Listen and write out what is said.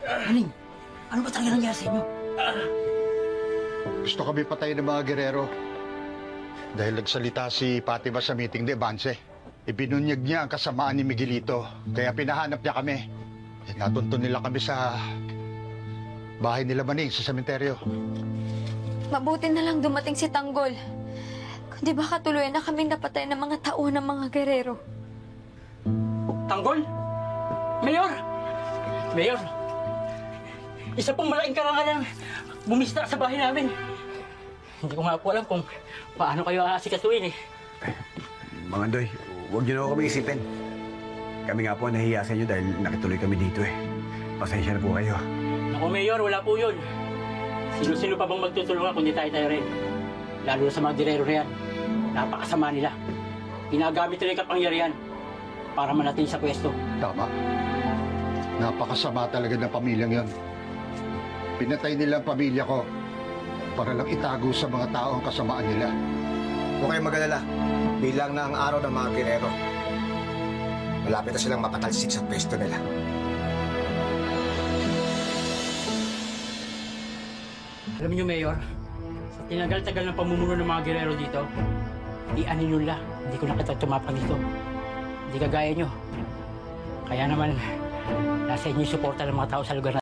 Aling, ano ba talaga nangyari sa inyo? Gusto kami patayin ng mga gerero. Dahil nagsalita si Fatima sa meeting de Banse. Ibinunyag niya ang kasamaan ni Miguelito. Kaya pinahanap niya kami. Natuntun nila kami sa bahay nila Maning sa sementeryo. Mabuti na lang dumating si Tanggol. Kundi baka tuluyan na kaming napatay ng mga tao ng mga gerero. Tanggol? Mayor! Mayor! Isa pong malaking karangalan bumista sa bahay namin. Hindi ko nga po alam kung paano kayo aasikasuin eh. Mga Andoy, huwag niyo na ako kami isipin. Kami nga po nahihiya sa inyo dahil nakituloy kami dito eh. Pasensya na po kayo. Naku, Mayor, wala po yun. Sino-sino pa bang magtutulungan kundi tayo rin? Lalo na sa mga direro na yan. Napakasama nila. Ginagamit nila yung kapangyarihan para manatili sa pwesto. Tama. Napakasama talaga ng pamilyang yon. Pinatay nila ang pamilya ko para lang itago sa mga tao ang kasamaan nila. Huwag kayong mag-alala. Bilang na ang araw ng mga gerero. Malapit na silang mapatalsik sa pwesto nila. Alam niyo, Mayor, sa tinagal-tagal ng pamumuno ng mga gerero dito, di aninula, hindi ko nakita tumapang dito. Hindi kagaya nyo. Kaya naman, nasa inyo yung suporta ng mga tao sa lugar na